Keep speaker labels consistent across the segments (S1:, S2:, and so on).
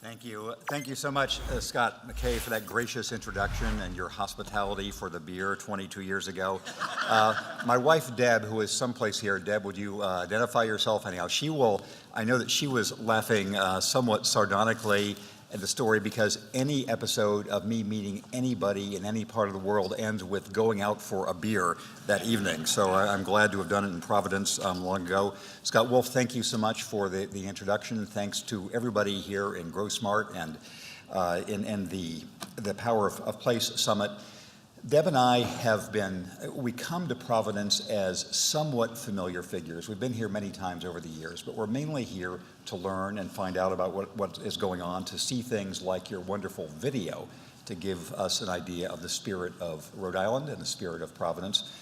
S1: Thank you. Thank you so much, Scott McKay, for that gracious introduction and your hospitality for the beer 22 years ago. My wife, Deb, who is someplace here, Deb, would you identify yourself anyhow? I know that she was laughing somewhat sardonically at the story because any episode of me meeting anybody in any part of the world ends with going out for a beer that evening. So I'm glad to have done it in Providence long ago. Scott Wolf, thank you so much for the introduction. Thanks to everybody here in Grow Smart and in the Power of Place Summit. Deb and I we come to Providence as somewhat familiar figures. We've been here many times over the years, but we're mainly here to learn and find out about what is going on, to see things like your wonderful video to give us an idea of the spirit of Rhode Island and the spirit of Providence.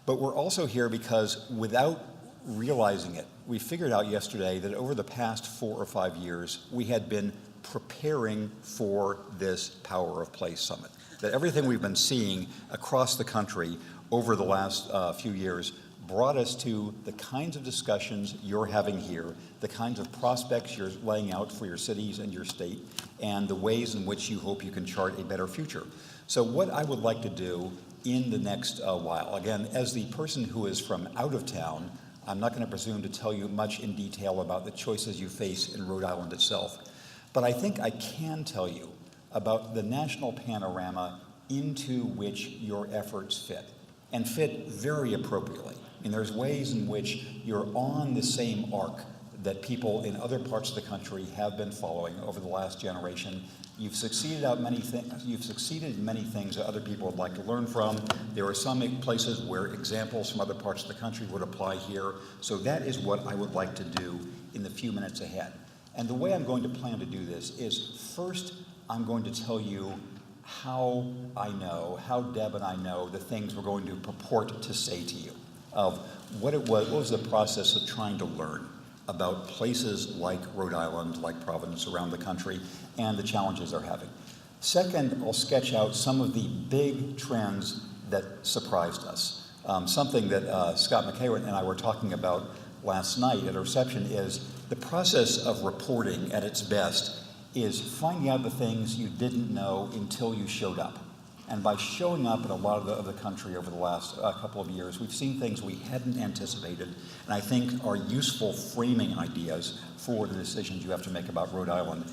S1: But we're also here because without realizing it, we figured out yesterday that over the past 4 or 5 years, we had been preparing for this Power of Place Summit. That everything we've been seeing across the country over the last few years brought us to the kinds of discussions you're having here, the kinds of prospects you're laying out for your cities and your state, and the ways in which you hope you can chart a better future. So what I would like to do in the next while, again, as the person who is from out of town, I'm not going to presume to tell you much in detail about the choices you face in Rhode Island itself, but I think I can tell you about the national panorama into which your efforts fit, and fit very appropriately. I mean, there's ways in which you're on the same arc that people in other parts of the country have been following over the last generation. You've succeeded in many things that other people would like to learn from. There are some places where examples from other parts of the country would apply here. So that is what I would like to do in the few minutes ahead. And the way I'm going to plan to do this is, first, I'm going to tell you how Deb and I know the things we're going to purport to say to you, of what was the process of trying to learn about places like Rhode Island, like Providence around the country, and the challenges they're having. Second, I'll sketch out some of the big trends that surprised us. Something that Scott McKay and I were talking about last night at a reception is the process of reporting at its best is finding out the things you didn't know until you showed up. And by showing up in a lot of the country over the last couple of years, we've seen things we hadn't anticipated, and I think are useful framing ideas for the decisions you have to make about Rhode Island.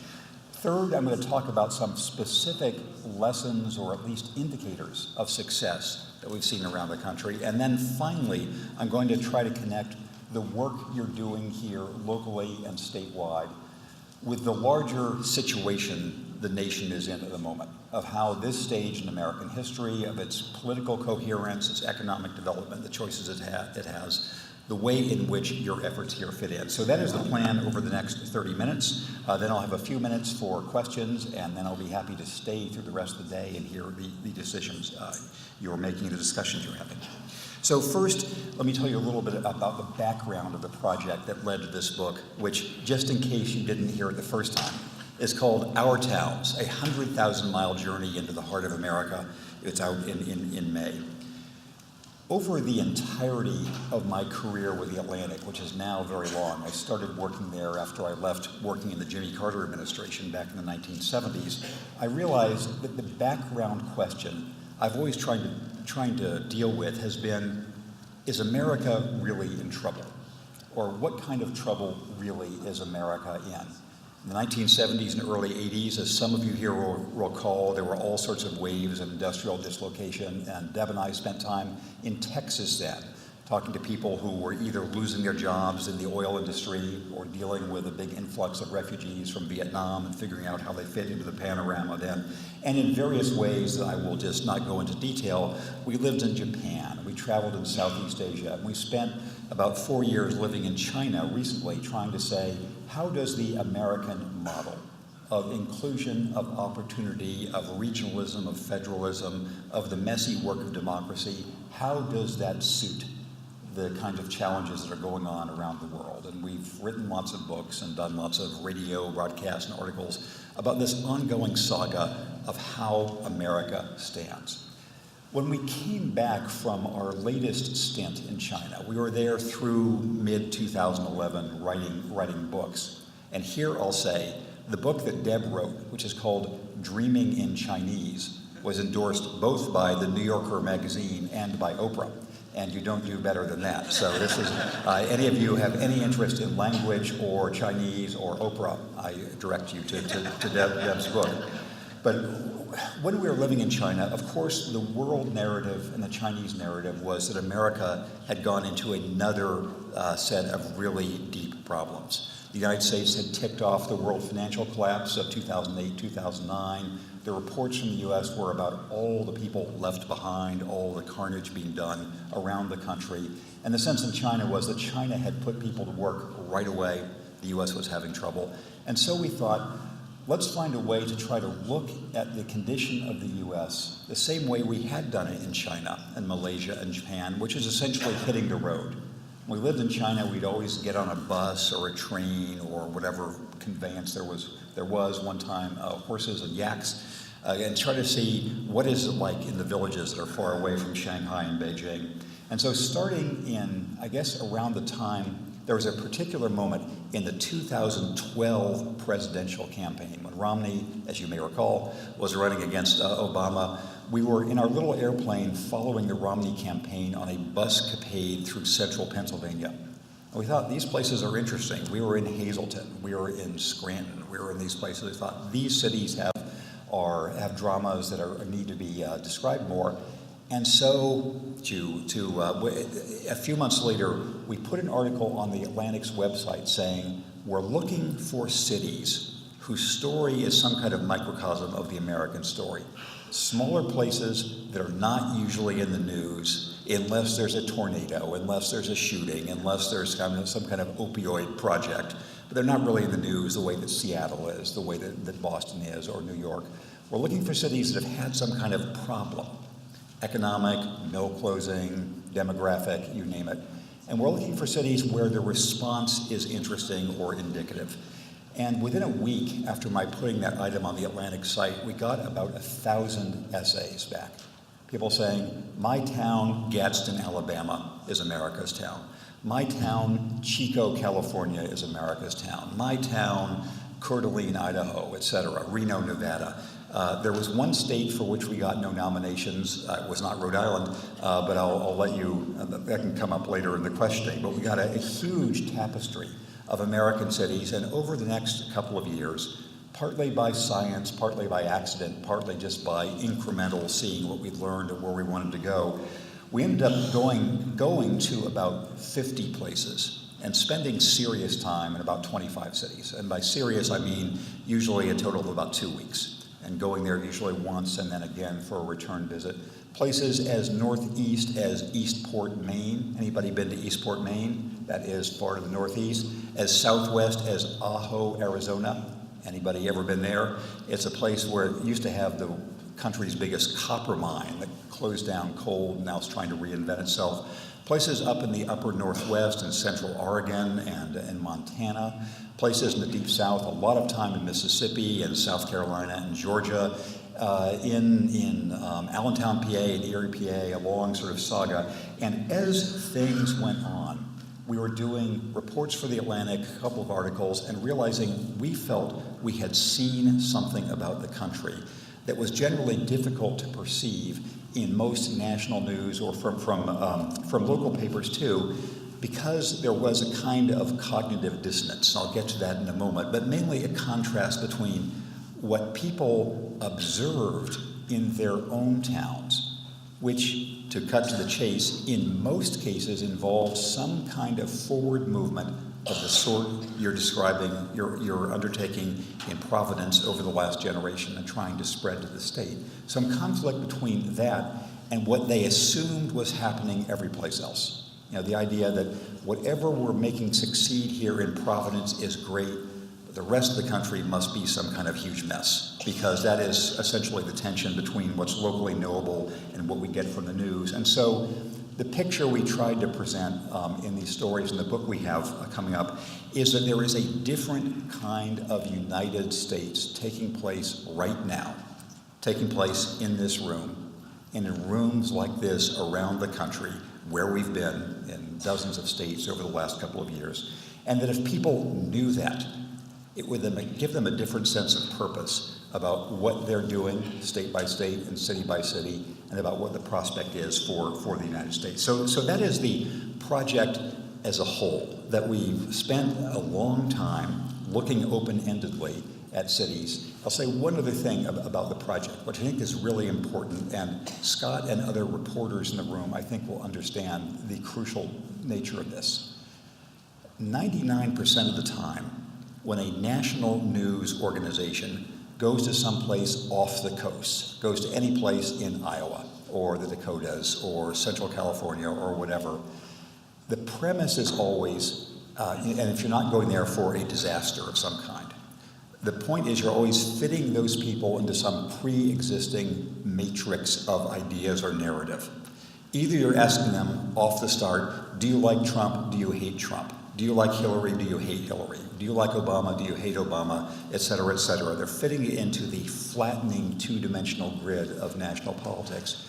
S1: Third, I'm going to talk about some specific lessons or at least indicators of success that we've seen around the country. And then finally, I'm going to try to connect the work you're doing here locally and statewide with the larger situation the nation is in at the moment, of how this stage in American history, of its political coherence, its economic development, the choices it has, the way in which your efforts here fit in. So that is the plan over the next 30 minutes. Then I'll have a few minutes for questions, and then I'll be happy to stay through the rest of the day and hear the decisions you're making, the discussions you're having. So first, let me tell you a little bit about the background of the project that led to this book, which, just in case you didn't hear it the first time, is called Our Towns, a 100,000-mile journey into the heart of America. It's out in May. Over the entirety of my career with The Atlantic, which is now very long, I started working there after I left working in the Jimmy Carter administration back in the 1970s, I realized that the background question I've always trying to deal with has been, is America really in trouble? Or what kind of trouble really is America in? In the 1970s and early 80s, as some of you here will recall, there were all sorts of waves of industrial dislocation, and Deb and I spent time in Texas then, talking to people who were either losing their jobs in the oil industry or dealing with a big influx of refugees from Vietnam and figuring out how they fit into the panorama then. And in various ways that I will just not go into detail, we lived in Japan, we traveled in Southeast Asia, and we spent about 4 years living in China recently trying to say, how does the American model of inclusion, of opportunity, of regionalism, of federalism, of the messy work of democracy, how does that suit the kinds of challenges that are going on around the world? And we've written lots of books and done lots of radio broadcasts and articles about this ongoing saga of how America stands. When we came back from our latest stint in China, we were there through mid-2011 writing books. And here I'll say The book that Deb wrote, which is called Dreaming in Chinese, was endorsed both by the New Yorker magazine and by Oprah. And you don't do better than that. So this is, any of you have any interest in language or Chinese or Oprah, I direct you to Deb's book. But when we were living in China, of course, the world narrative and the Chinese narrative was that America had gone into another set of really deep problems. The United States had ticked off the world financial collapse of 2008, 2009. The reports from the U.S. were about all the people left behind, all the carnage being done around the country. And the sense in China was that China had put people to work right away. The U.S. was having trouble. And so we thought, let's find a way to try to look at the condition of the U.S. the same way we had done it in China and Malaysia and Japan, which is essentially hitting the road. When we lived in China, we'd always get on a bus or a train or whatever conveyance there was one time, horses and yaks, and try to see what is it like in the villages that are far away from Shanghai and Beijing. And so starting in, I guess, around the time, there was a particular moment in the 2012 presidential campaign when Romney, as you may recall, was running against Obama. We were in our little airplane following the Romney campaign on a buscapade through central Pennsylvania. And we thought, these places are interesting. We were in Hazleton, we were in Scranton, we were in these places. We thought, these cities have dramas that need to be described more. And so, a few months later, we put an article on the Atlantic's website saying, we're looking for cities whose story is some kind of microcosm of the American story. Smaller places that are not usually in the news unless there's a tornado, unless there's a shooting, unless there's some kind of opioid project. But they're not really in the news the way that Seattle is, the way that Boston is, or New York. We're looking for cities that have had some kind of problem. Economic, mill closing, demographic, you name it. And we're looking for cities where the response is interesting or indicative. And within a week after my putting that item on the Atlantic site, we got about 1,000 essays back. People saying, my town, Gadsden, Alabama, is America's town. My town, Chico, California, is America's town. My town, Coeur d'Alene, Idaho, etc., Reno, Nevada. There was one state for which we got no nominations. It was not Rhode Island, but I'll let you, that can come up later in the questioning. But we got a huge tapestry of American cities, and over the next couple of years, partly by science, partly by accident, partly just by incremental seeing what we'd learned and where we wanted to go, we ended up going to about 50 places and spending serious time in about 25 cities. And by serious, I mean usually a total of about 2 weeks, and going there usually once and then again for a return visit. Places as northeast as Eastport, Maine. Anybody been to Eastport, Maine? That is part of the Northeast. As southwest as Ajo, Arizona. Anybody ever been there? It's a place where it used to have the country's biggest copper mine that closed down cold and now it's trying to reinvent itself. Places up in the upper Northwest and central Oregon and in Montana. Places in the deep South, a lot of time in Mississippi and South Carolina and Georgia. In Allentown, PA and Erie, PA, a long sort of saga. And as things went on, we were doing reports for the Atlantic, a couple of articles, and realizing we felt we had seen something about the country that was generally difficult to perceive in most national news or from local papers too, because there was a kind of cognitive dissonance. I'll get to that in a moment, but mainly a contrast between what people observed in their own towns, which, to cut to the chase, in most cases involved some kind of forward movement of the sort you're describing, you're undertaking in Providence over the last generation and trying to spread to the state. Some conflict between that and what they assumed was happening every place else. You know, the idea that whatever we're making succeed here in Providence is great, but the rest of the country must be some kind of huge mess, because that is essentially the tension between what's locally knowable and what we get from the news. And so the picture we tried to present in these stories in the book we have coming up is that there is a different kind of United States taking place right now, taking place in this room, and in rooms like this around the country where we've been in dozens of states over the last couple of years. And that if people knew that, It would then give them a different sense of purpose about what they're doing state by state and city by city, and about what the prospect is for the United States. So that is the project as a whole, that we've spent a long time looking open-endedly at cities. I'll say one other thing about the project, which I think is really important, and Scott and other reporters in the room, I think, will understand the crucial nature of this. 99% of the time, when a national news organization goes to someplace off the coast, goes to any place in Iowa, or the Dakotas, or Central California, or whatever, the premise is always, and if you're not going there for a disaster of some kind, the point is you're always fitting those people into some pre-existing matrix of ideas or narrative. Either you're asking them off the start, do you like Trump, do you hate Trump? Do you like Hillary, do you hate Hillary? Do you like Obama, do you hate Obama, et cetera, et cetera. They're fitting it into the flattening two-dimensional grid of national politics.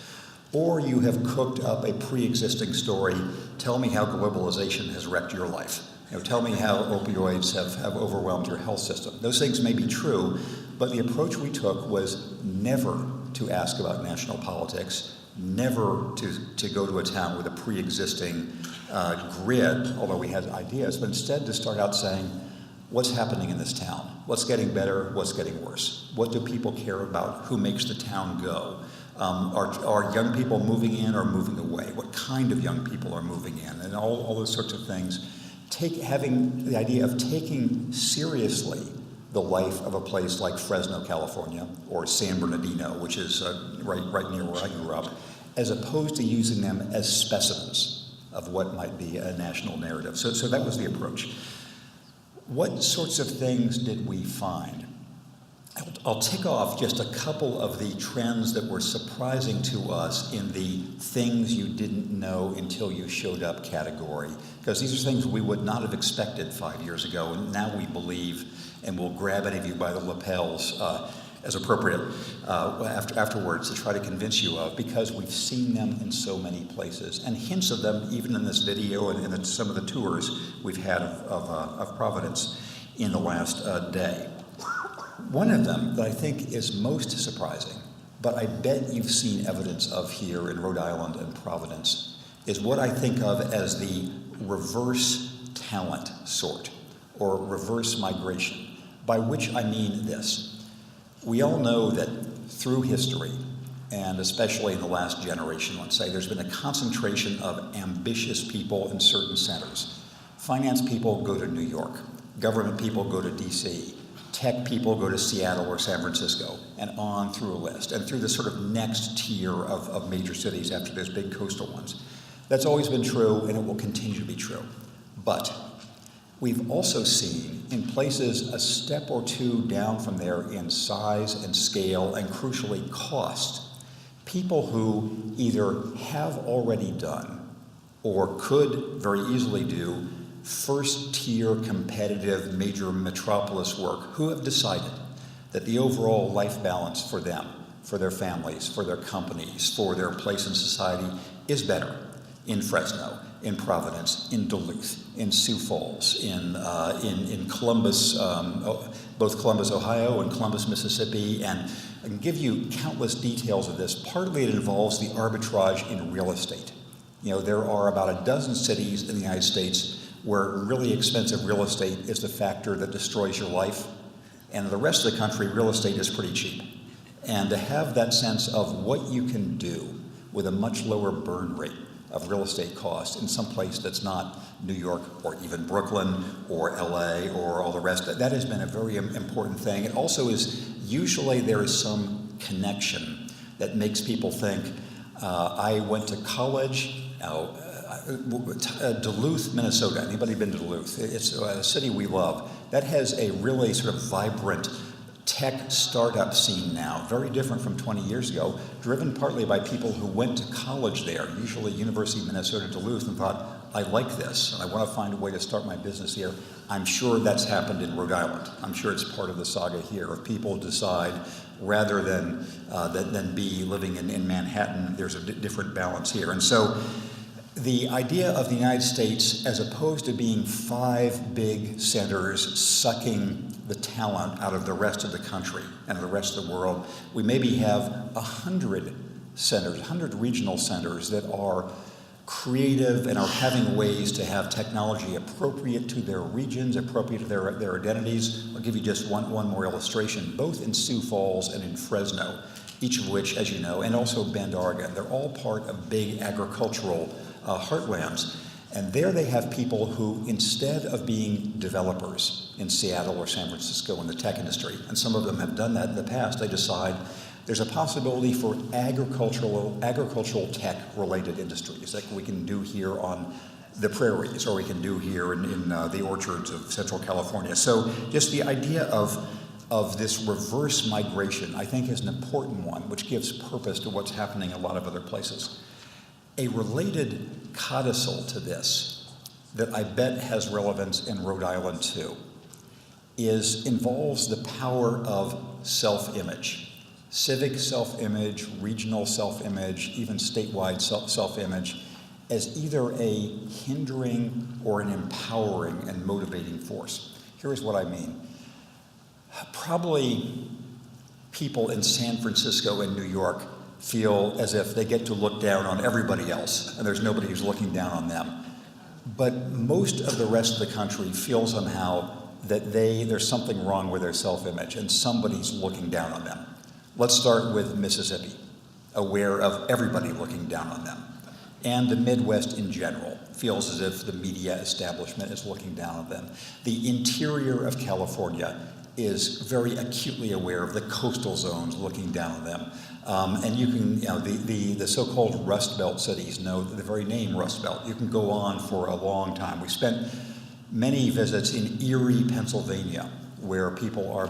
S1: Or you have cooked up a pre-existing story, tell me how globalization has wrecked your life. Tell me how opioids have overwhelmed your health system. Those things may be true, but the approach we took was never to ask about national politics, never to go to a town with a pre-existing grid, although we had ideas, but instead to start out saying, what's happening in this town? What's getting better? What's getting worse? What do people care about? Who makes the town go? Are young people moving in or moving away? What kind of young people are moving in? And all those sorts of things. Having the idea of taking seriously the life of a place like Fresno, California, or San Bernardino, which is right near where I grew up, as opposed to using them as specimens of what might be a national narrative. So that was the approach. What sorts of things did we find? I'll tick off just a couple of the trends that were surprising to us in the things you didn't know until you showed up category, because these are things we would not have expected 5 years ago, and now we believe, and we'll grab any of you by the lapels as appropriate afterwards to try to convince you of, because we've seen them in so many places, and hints of them even in this video and in some of the tours we've had of Providence in the last day. One of them that I think is most surprising, but I bet you've seen evidence of here in Rhode Island and Providence, is what I think of as the reverse talent sort, or reverse migration, by which I mean this. We all know that through history, and especially in the last generation, let's say, there's been a concentration of ambitious people in certain centers. Finance people go to New York, government people go to DC, tech people go to Seattle or San Francisco, and on through a list, and through the sort of next tier of major cities after those big coastal ones. That's always been true, and it will continue to be true. But we've also seen in places a step or two down from there in size and scale, and crucially cost, people who either have already done or could very easily do first-tier competitive major metropolis work, who have decided that the overall life balance for them, for their families, for their companies, for their place in society is better in Fresno, in Providence, in Duluth, in Sioux Falls, in Columbus, both Columbus, Ohio and Columbus, Mississippi, and I can give you countless details of this. Partly it involves the arbitrage in real estate. There are about a dozen cities in the United States where really expensive real estate is the factor that destroys your life. And in the rest of the country, real estate is pretty cheap. And to have that sense of what you can do with a much lower burn rate of real estate costs in some place that's not New York or even Brooklyn or LA or all the rest, that has been a very important thing. It also is, usually there is some connection that makes people think, I went to college, Duluth, Minnesota. Anybody been to Duluth? It's a city we love. That has a really sort of vibrant tech startup scene now, very different from 20 years ago, driven partly by people who went to college there, usually University of Minnesota Duluth, and thought, I like this, and I want to find a way to start my business here. I'm sure that's happened in Rhode Island. I'm sure it's part of the saga here. If people decide, rather than be living in Manhattan, there's a different balance here. And so The idea of the United States, as opposed to being 5 big centers sucking the talent out of the rest of the country and the rest of the world, we maybe have 100 centers, 100 regional centers that are creative and are having ways to have technology appropriate to their regions, appropriate to their identities. I'll give you just one more illustration, both in Sioux Falls and in Fresno, each of which, as you know, and also Bend, Oregon, they're all part of big agricultural heartlands. And there they have people who, instead of being developers in Seattle or San Francisco in the tech industry, and some of them have done that in the past, they decide there's a possibility for agricultural tech-related industries like we can do here on the prairies, or we can do here in the orchards of Central California. So just the idea of this reverse migration, I think, is an important one, which gives purpose to what's happening in a lot of other places. A related codicil to this that I bet has relevance in Rhode Island too involves the power of self-image. Civic self-image, regional self-image, even statewide self-image, as either a hindering or an empowering and motivating force. Here's what I mean. Probably people in San Francisco and New York feel as if they get to look down on everybody else, and there's nobody who's looking down on them. But most of the rest of the country feel somehow that there's something wrong with their self-image, and somebody's looking down on them. Let's start with Mississippi, aware of everybody looking down on them. And the Midwest in general feels as if the media establishment is looking down on them. The interior of California is very acutely aware of the coastal zones looking down on them. And you can, the so-called Rust Belt cities know the very name Rust Belt. You can go on for a long time. We spent many visits in Erie, Pennsylvania, where people are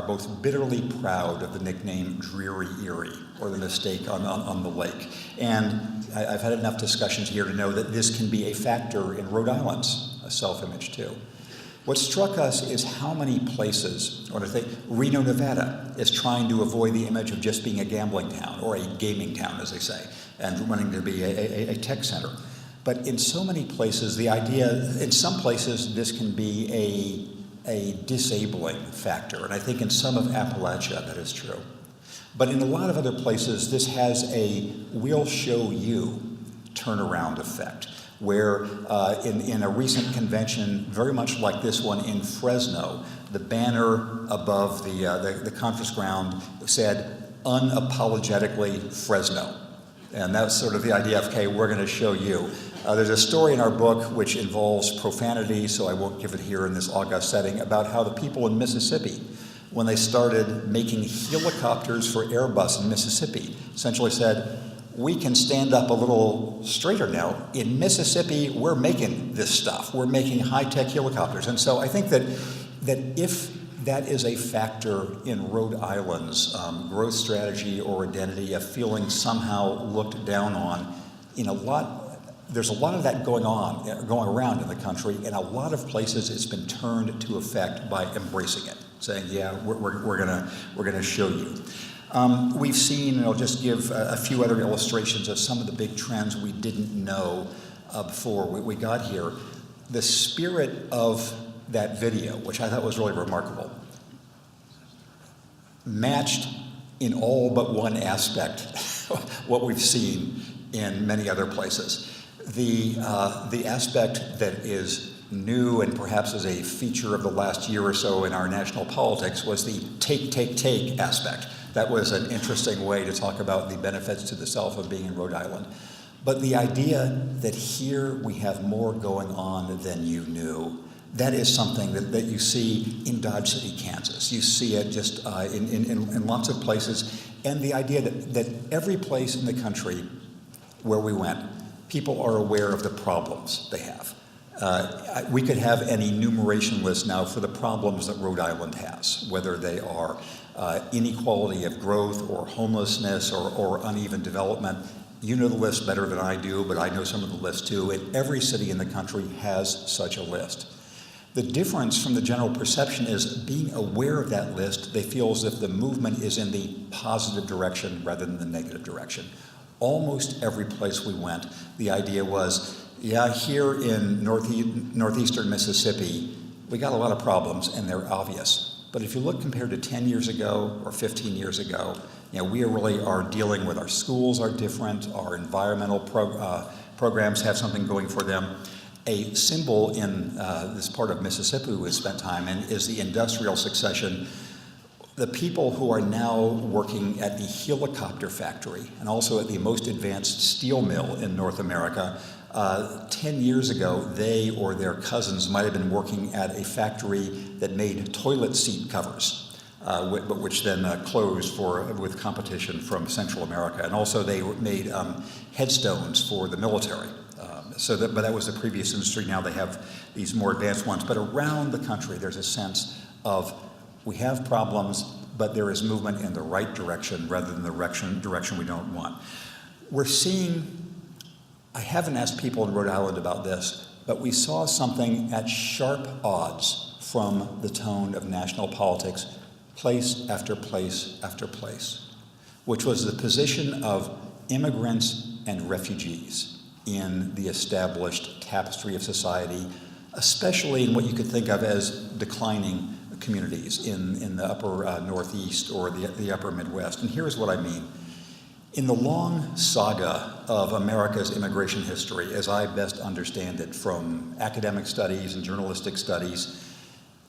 S1: both bitterly proud of the nickname Dreary Erie, or the mistake on the lake. And I've had enough discussions here to know that this can be a factor in Rhode Island's self-image too. What struck us is how many places, or I think Reno, Nevada, is trying to avoid the image of just being a gambling town, or a gaming town, as they say, and wanting to be a tech center. But in so many places, the idea, in some places, this can be a disabling factor, and I think in some of Appalachia that is true. But in a lot of other places, this has a we'll show you turnaround effect, where in a recent convention, very much like this one in Fresno, the banner above the conference ground said, unapologetically Fresno. And that's sort of the idea of, okay, we're going to show you. There's a story in our book which involves profanity, so I won't give it here in this august setting, about how the people in Mississippi, when they started making helicopters for Airbus in Mississippi, essentially said, we can stand up a little straighter now. In Mississippi, we're making this stuff. We're making high-tech helicopters. And so I think that if that is a factor in Rhode Island's growth strategy or identity, of feeling somehow looked down on, there's a lot of that going around in the country, and a lot of places it's been turned to effect by embracing it, saying, yeah, we're gonna show you. We've seen, and I'll just give a few other illustrations of some of the big trends we didn't know before we got here. The spirit of that video, which I thought was really remarkable, matched in all but one aspect what we've seen in many other places. The aspect that is new and perhaps is a feature of the last year or so in our national politics was the take aspect. That was an interesting way to talk about the benefits to the self of being in Rhode Island. But the idea that here we have more going on than you knew, that is something that you see in Dodge City, Kansas. You see it just in lots of places. And the idea that every place in the country where we went, people are aware of the problems they have. We could have an enumeration list now for the problems that Rhode Island has, whether they are inequality of growth or homelessness or uneven development. You know the list better than I do, but I know some of the lists too, and every city in the country has such a list. The difference from the general perception is being aware of that list, they feel as if the movement is in the positive direction rather than the negative direction. Almost every place we went, the idea was, yeah, here in northeastern Mississippi, we got a lot of problems and they're obvious. But if you look compared to 10 years ago or 15 years ago, we really are dealing with our schools are different, our environmental programs have something going for them. A symbol in this part of Mississippi we spent time in is the industrial succession. The people who are now working at the helicopter factory and also at the most advanced steel mill in North America, 10 years ago, they or their cousins might have been working at a factory that made toilet seat covers, but which then closed with competition from Central America. And also they made headstones for the military. But that was the previous industry. Now they have these more advanced ones. But around the country, there's a sense of we have problems, but there is movement in the right direction rather than the direction we don't want. We're seeing, I haven't asked people in Rhode Island about this, but we saw something at sharp odds from the tone of national politics, place after place after place, which was the position of immigrants and refugees in the established tapestry of society, especially in what you could think of as declining communities in the upper Northeast or the upper Midwest. And here's what I mean. In the long saga of America's immigration history, as I best understand it from academic studies and journalistic studies,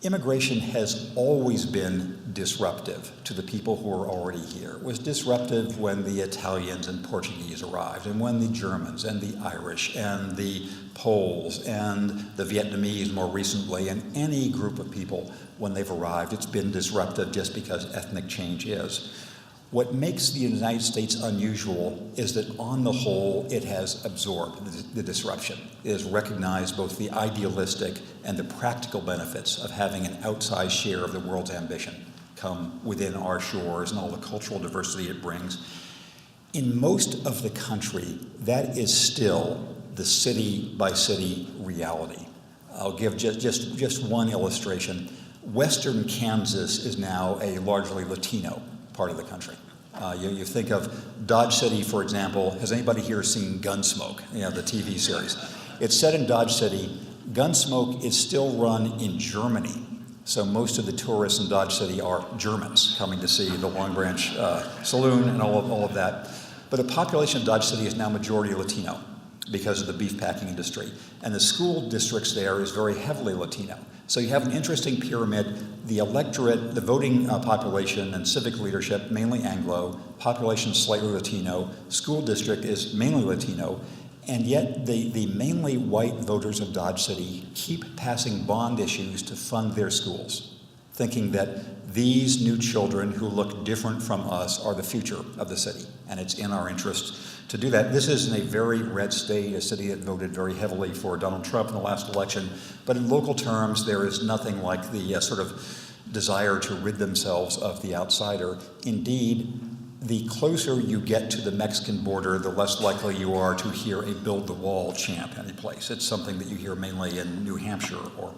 S1: immigration has always been disruptive to the people who are already here. It was disruptive when the Italians and Portuguese arrived, and when the Germans and the Irish and the Poles and the Vietnamese more recently, and any group of people when they've arrived. It's been disruptive just because ethnic change is. What makes the United States unusual is that on the whole, it has absorbed the disruption. It has recognized both the idealistic and the practical benefits of having an outsized share of the world's ambition come within our shores and all the cultural diversity it brings. In most of the country, that is still the city-by-city reality. I'll give just one illustration. Western Kansas is now a largely Latino part of the country. You think of Dodge City, for example. Has anybody here seen Gunsmoke, the TV series? It's set in Dodge City. Gunsmoke is still run in Germany. So most of the tourists in Dodge City are Germans coming to see the Long Branch Saloon and all of that. But the population of Dodge City is now majority Latino because of the beef packing industry. And the school districts there is very heavily Latino. So you have an interesting pyramid. The electorate, the voting population and civic leadership, mainly Anglo, population slightly Latino, school district is mainly Latino, and yet the mainly white voters of Dodge City keep passing bond issues to fund their schools, thinking that these new children who look different from us are the future of the city, and it's in our interest to do that. This is in a very red state, a city that voted very heavily for Donald Trump in the last election, but in local terms, there is nothing like the sort of desire to rid themselves of the outsider. Indeed, the closer you get to the Mexican border, the less likely you are to hear a build the wall chant any place. It's something that you hear mainly in New Hampshire or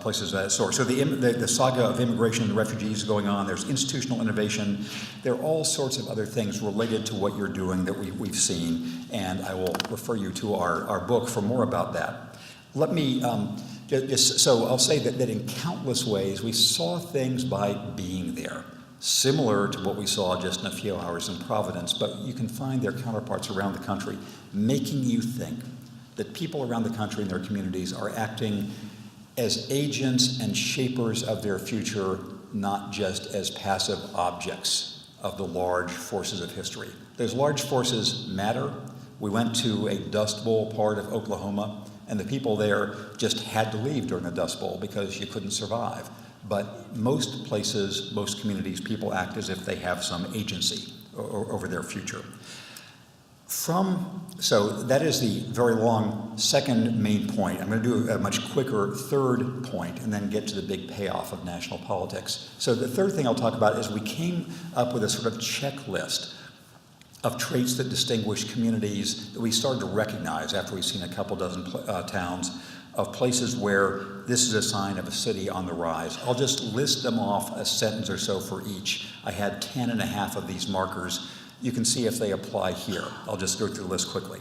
S1: places of that sort. So the saga of immigration and refugees is going on. There's institutional innovation. There are all sorts of other things related to what you're doing that we've seen, and I will refer you to our book for more about that. Let me so I'll say that in countless ways we saw things by being there, similar to what we saw just in a few hours in Providence, but you can find their counterparts around the country, making you think that people around the country and their communities are acting as agents and shapers of their future, not just as passive objects of the large forces of history. Those large forces matter. We went to a Dust Bowl part of Oklahoma, and the people there just had to leave during the Dust Bowl because you couldn't survive. But most places, most communities, people act as if they have some agency over their future. So that is the very long second main point. I'm going to do a much quicker third point and then get to the big payoff of national politics. So the third thing I'll talk about is we came up with a sort of checklist of traits that distinguish communities that we started to recognize after we've seen a couple dozen towns of places where this is a sign of a city on the rise. I'll just list them off a sentence or so for each. I had 10 and a half of these markers. You can see if they apply here. I'll just go through the list quickly.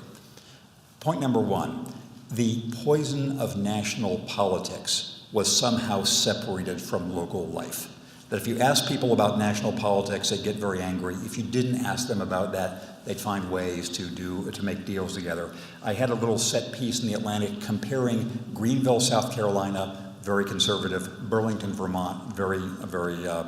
S1: Point number one, the poison of national politics was somehow separated from local life. That if you ask people about national politics, they'd get very angry. If you didn't ask them about that, they'd find ways to make deals together. I had a little set piece in the Atlantic comparing Greenville, South Carolina, very conservative, Burlington, Vermont, very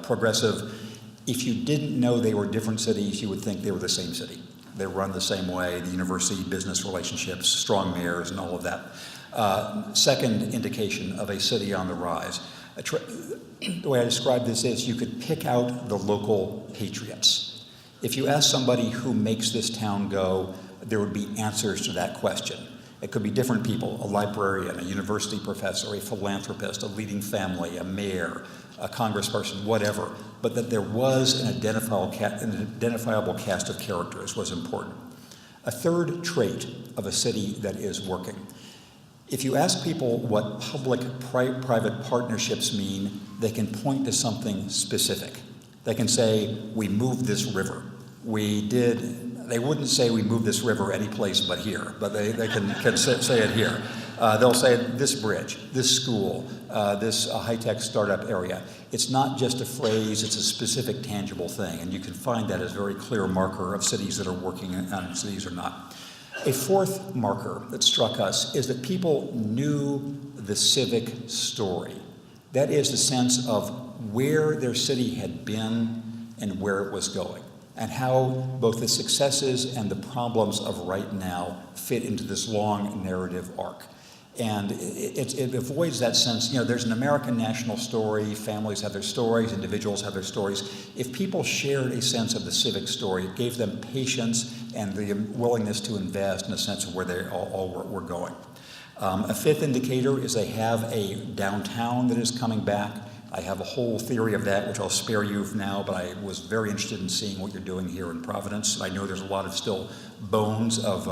S1: progressive. If you didn't know they were different cities, you would think they were the same city. They run the same way, the university-business relationships, strong mayors, and all of that. Second indication of a city on the rise. The way I describe this is you could pick out the local patriots. If you ask somebody who makes this town go, there would be answers to that question. It could be different people, a librarian, a university professor, a philanthropist, a leading family, a mayor, a congressperson, whatever, but that there was an identifiable cast of characters was important. A third trait of a city that is working. If you ask people what public-private partnerships mean, they can point to something specific. They can say, we moved this river. They wouldn't say we moved this river any place but here, but they can say it here. They'll say this bridge, this school, this high-tech startup area. It's not just a phrase, it's a specific tangible thing, and you can find that as a very clear marker of cities that are working and cities are not. A fourth marker that struck us is that people knew the civic story. That is the sense of where their city had been and where it was going, and how both the successes and the problems of right now fit into this long narrative arc. And it avoids that sense, there's an American national story, families have their stories, individuals have their stories. If people shared a sense of the civic story, it gave them patience and the willingness to invest in a sense of where they all were going. A fifth indicator is they have a downtown that is coming back. I have a whole theory of that, which I'll spare you for now, but I was very interested in seeing what you're doing here in Providence. I know there's a lot of still bones of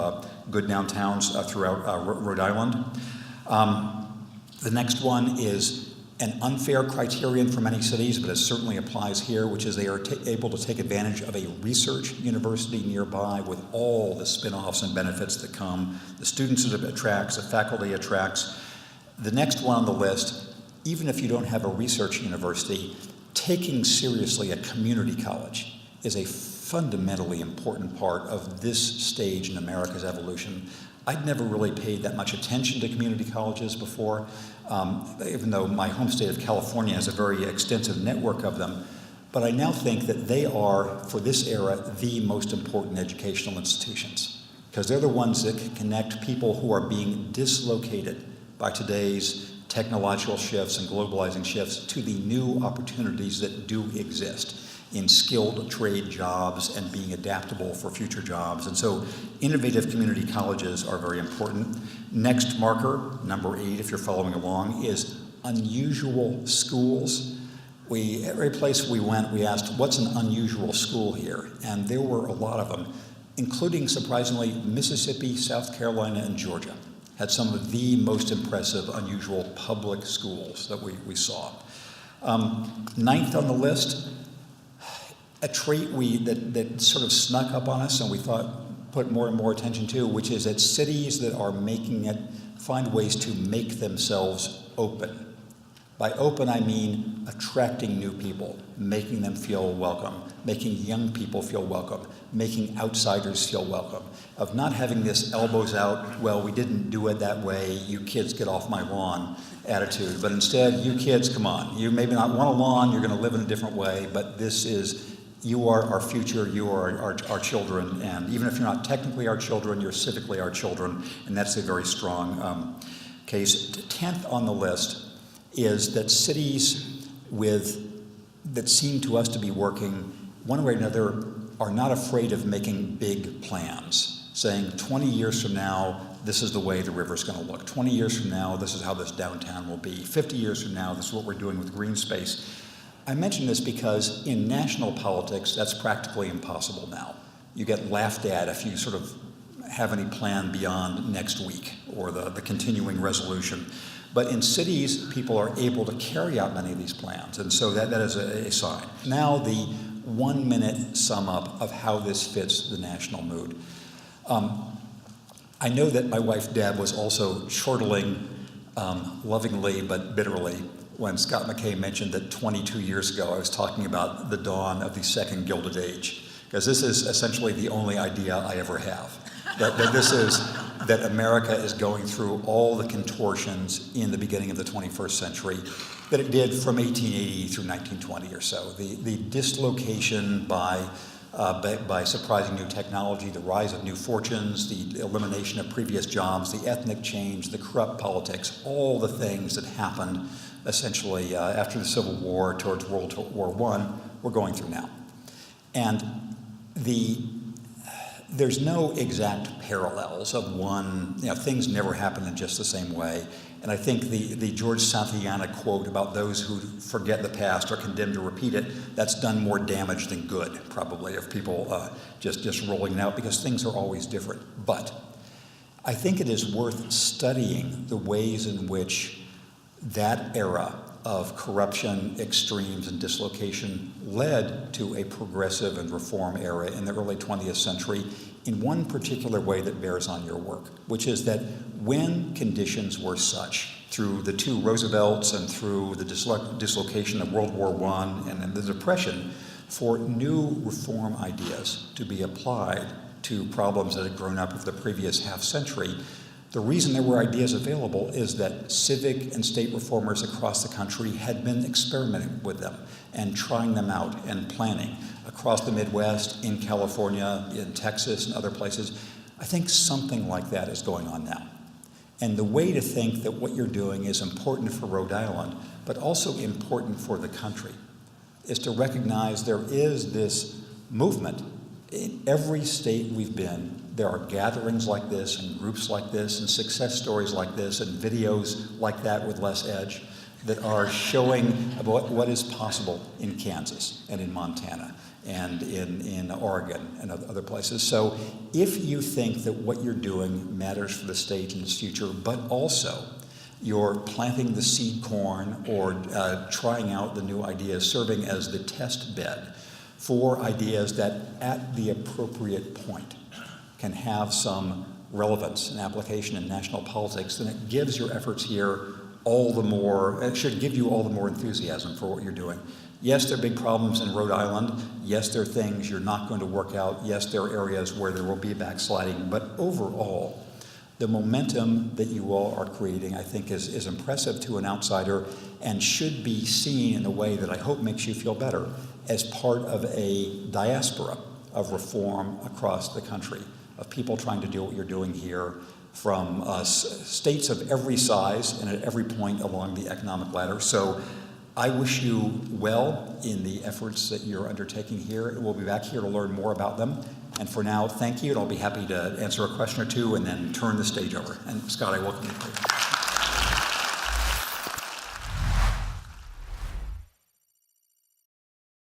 S1: good downtowns throughout Rhode Island. The next one is an unfair criterion for many cities, but it certainly applies here, which is they are able to take advantage of a research university nearby with all the spin-offs and benefits that come, the students it attracts, the faculty it attracts. The next one on the list, even if you don't have a research university, taking seriously a community college is a fundamentally important part of this stage in America's evolution. I'd never really paid that much attention to community colleges before, even though my home state of California has a very extensive network of them. But I now think that they are, for this era, the most important educational institutions, because they're the ones that can connect people who are being dislocated by today's technological shifts and globalizing shifts to the new opportunities that do exist in skilled trade jobs and being adaptable for future jobs. And so innovative community colleges are very important. Next marker, number 8, if you're following along, is unusual schools. Every place we went, we asked, what's an unusual school here? And there were a lot of them, including, surprisingly, Mississippi, South Carolina, and Georgia had some of the most impressive, unusual public schools that we saw. Ninth on the list, a trait that sort of snuck up on us and we put more and more attention to, which is that cities that are making it find ways to make themselves open. By open, I mean attracting new people, making them feel welcome, making young people feel welcome, making outsiders feel welcome, of not having this elbows out, well, we didn't do it that way, you kids get off my lawn attitude, but instead, you kids, come on, you maybe not want a lawn, you're going to live in a different way, but you are our future, you are our children, and even if you're not technically our children, you're civically our children, and that's a very strong case. 10th on the list is that cities that seem to us to be working one way or another are not afraid of making big plans, saying 20 years from now, this is the way the river's going to look. 20 years from now, this is how this downtown will be. 50 years from now, this is what we're doing with green space. I mention this because in national politics, that's practically impossible now. You get laughed at if you sort of have any plan beyond next week or the continuing resolution. But in cities, people are able to carry out many of these plans, and so that is a sign. Now the 1-minute sum up of how this fits the national mood. I know that my wife Deb was also chortling lovingly but bitterly when Scott McKay mentioned that 22 years ago I was talking about the dawn of the second Gilded Age, because this is essentially the only idea I ever have. That America is going through all the contortions in the beginning of the 21st century that it did from 1880 through 1920 or so. The dislocation by surprising new technology, the rise of new fortunes, the elimination of previous jobs, the ethnic change, the corrupt politics, all the things that happened essentially after the Civil War towards World War I, we're going through now. And there's no exact parallels of one, things never happen in just the same way. And I think the George Santayana quote about those who forget the past are condemned to repeat it, that's done more damage than good, probably, of people just rolling it out, because things are always different. But I think it is worth studying the ways in which that era of corruption, extremes, and dislocation led to a progressive and reform era in the early 20th century in one particular way that bears on your work, which is that when conditions were such, through the two Roosevelts and through the dislocation of World War I and the Depression, for new reform ideas to be applied to problems that had grown up over the previous half century, the reason there were ideas available is that civic and state reformers across the country had been experimenting with them and trying them out and planning across the Midwest, in California, in Texas, and other places. I think something like that is going on now. And the way to think that what you're doing is important for Rhode Island, but also important for the country, is to recognize there is this movement. In every state we've been, there are gatherings like this and groups like this and success stories like this and videos like that with less edge that are showing about what is possible in Kansas and in Montana and in Oregon and other places. So if you think that what you're doing matters for the state and its future, but also you're planting the seed corn or trying out the new ideas, serving as the test bed for ideas that at the appropriate point can have some relevance and application in national politics, then it gives your efforts here all the more, it should give you all the more enthusiasm for what you're doing. Yes, there are big problems in Rhode Island. Yes, there are things you're not going to work out. Yes, there are areas where there will be backsliding. But overall, the momentum that you all are creating, I think, is impressive to an outsider and should be seen in a way that I hope makes you feel better as part of a diaspora of reform across the country, of people trying to do what you're doing here from states of every size and at every point along the economic ladder. So I wish you well in the efforts that you're undertaking here. We'll be back here to learn more about them. And for now, thank you, and I'll be happy to answer a question or two and then turn the stage over. And Scott, I welcome you.